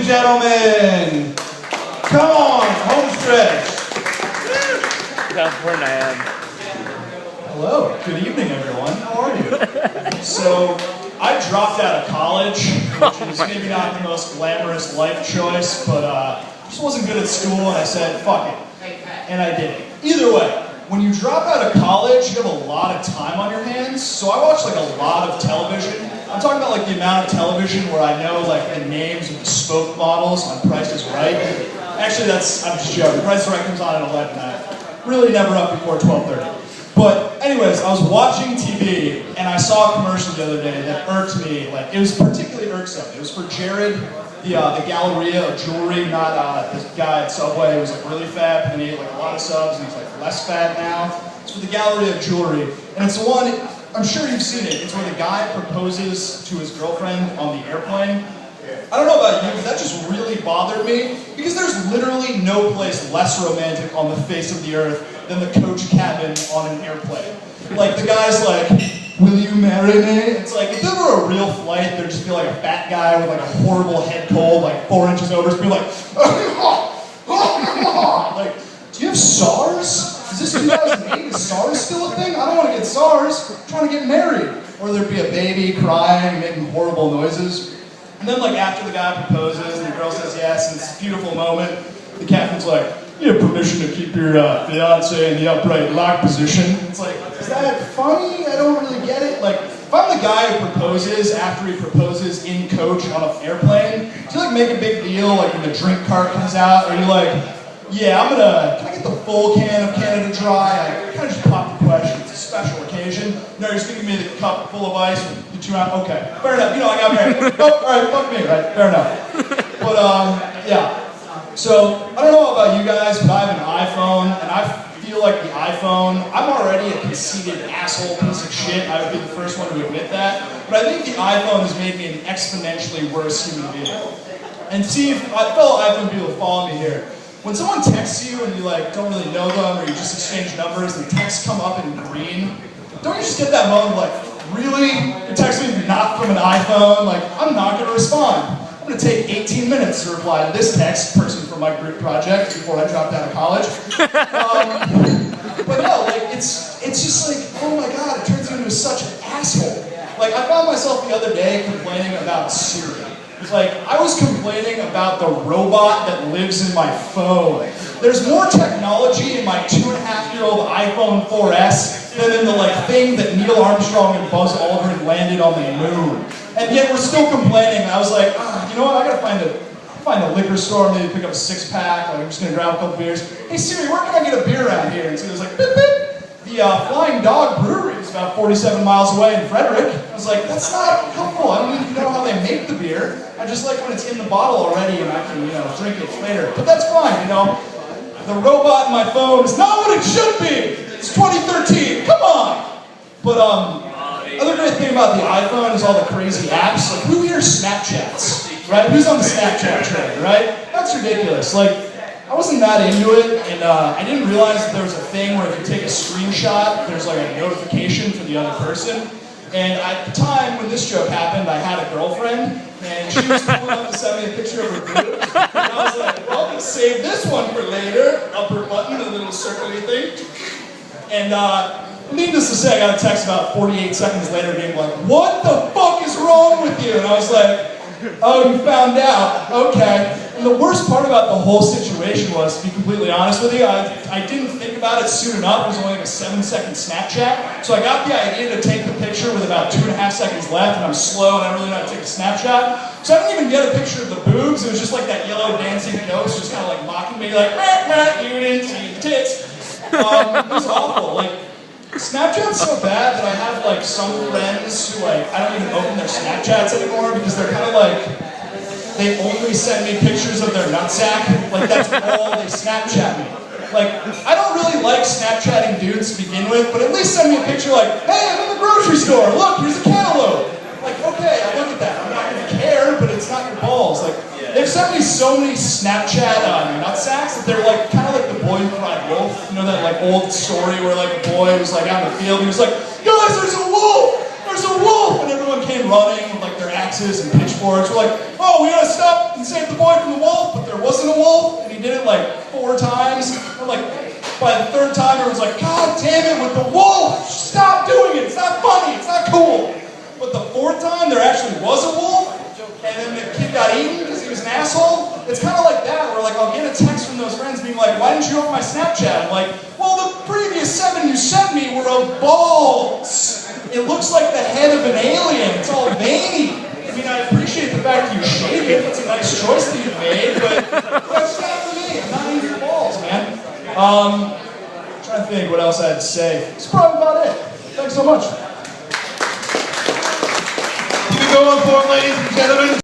gentlemen. Come on, home stretch. Hello, good evening everyone. How are you? So, I dropped out of college, which is maybe not the most glamorous life choice, but just wasn't good at school and I said, fuck it. And I did it. Either way, when you drop out of college, you have a lot of time on your hands, so I watch like a lot of television. I'm talking about like the amount of television where I know like the names of the spoke models on Price is Right. Actually, I'm just joking. Price is Right comes on at 11 night. Really never up before 12:30. But anyways, I was watching TV and I saw a commercial the other day that irked me. Like it was particularly irksome. It was for Jared, the Galleria of jewelry, not this guy at Subway who was like really fat and he ate like a lot of subs and he's like less fat now. It's for the Galleria of Jewelry, and it's the one. I'm sure you've seen it. It's where the guy proposes to his girlfriend on the airplane. I don't know about you, but that just really bothered me because there's literally no place less romantic on the face of the earth than the coach cabin on an airplane. Like the guy's like, will you marry me? It's like, if there were a real flight, there'd just be like a fat guy with like a horrible head cold, like 4 inches over, just be like, like, do you have SARS? Is this 2008? Is SARS still a thing? I don't want to get SARS. I'm trying to get married. Or there'd be a baby crying and making horrible noises. And then like after the guy proposes and the girl says yes, and it's a beautiful moment, the captain's like, you have permission to keep your fiance in the upright lock position. It's like, is that funny? I don't really get it. Like, if I'm the guy who proposes after he proposes in coach on an airplane, do you like make a big deal like when the drink cart comes out? Or are you like, yeah, can I get the full can of Canada Dry? I kind of just pop the question. It's a special occasion. No, you're just giving me the cup full of ice with 2 ounces. Okay, fair enough. You know, I got married. Oh, all right, fuck me, right? Fair enough. But yeah. So I don't know about you guys, but I have an iPhone, and I feel like the iPhone. I'm already a conceited asshole piece of shit. I would be the first one to admit that. But I think the iPhone has made me an exponentially worse human being. And see, if fellow iPhone people follow me here. When someone texts you and you like don't really know them, or you just exchange numbers and the texts come up in green, don't you just get that moment of like, really? You're texting me not from an iPhone? Like, I'm not going to respond. I'm going to take 18 minutes to reply to this text, person from my group project, before I dropped out of college. But no, like, it's just like, oh my god, it turns you into such an asshole. Like, I found myself the other day complaining about Siri. It's like, I was complaining about the robot that lives in my phone. There's more technology in my 2.5-year-old iPhone 4S than in the like thing that Neil Armstrong and Buzz Aldrin landed on the moon. And yet we're still complaining. I was like, you know what, I gotta find a liquor store, maybe pick up a 6-pack, like I'm just gonna grab a couple beers. Hey Siri, where can I get a beer around here? And so it was like, beep, beep. The Flying Dog Brewery is about 47 miles away in Frederick. I was like, that's not helpful. I don't even know how they make the beer. I just like when it's in the bottle already and I can, drink it later. But that's fine, The robot in my phone is not what it should be. It's 2013. Come on. But other great thing about the iPhone is all the crazy apps. Like, who here Snapchats, right? Who's on the Snapchat train, right? That's ridiculous. Like, I wasn't that into it, and I didn't realize that there was a thing where if you take a screenshot, there's like a notification for the other person. And at the time when this joke happened, I had a girlfriend, and she was cool enough to send me a picture of her boobs. And I was like, well, let's save this one for later. Upper button, a little circly thing. And needless to say, I got a text about 48 seconds later being like, what the fuck is wrong with you? And I was like, oh, you found out. Okay. And the worst part about the whole situation was, to be completely honest with you, I didn't think about it soon enough. It was only like a 7-second Snapchat. So I got the idea to take the picture with about 2.5 seconds left, and I'm slow and I don't really know how to take a snapshot. So I didn't even get a picture of the boobs. It was just like that yellow dancing ghost just kind of like mocking me, like, you didn't see the tits. It was awful. Like, Snapchat's so bad that I have like some friends who like, I don't even open their Snapchats anymore because they're kind of like, they only send me pictures of their nutsack. Like, that's all they Snapchat me. Like, I don't really like Snapchatting dudes to begin with, but at least send me a picture like, hey, I'm in the grocery store. Look, here's a cantaloupe. Like, okay, I look at that. I'm not going to care, but it's not your balls. Like, they've sent me so many Snapchat nutsacks that they're like, kind of like the boy who cried wolf. You know that like old story where like a boy was like out in the field and he was like, guys, there's a wolf! There's a wolf! And everyone came running with like their axes and pitchforks. We're like, oh, we gotta stop and save the boy time there actually was a wolf, and then the kid got eaten because he was an asshole. It's kind of like that, where like I'll get a text from those friends being like, why didn't you open my Snapchat? I'm like, well, the previous 7 you sent me were of balls. It looks like the head of an alien. It's all veiny. I mean, I appreciate the fact that you shaved it. It's a nice choice that you made, but that's not for me. I'm not into your balls, man. I'm trying to think what else I had to say. That's probably about it. Thanks so much. Keep it going for it, ladies and gentlemen.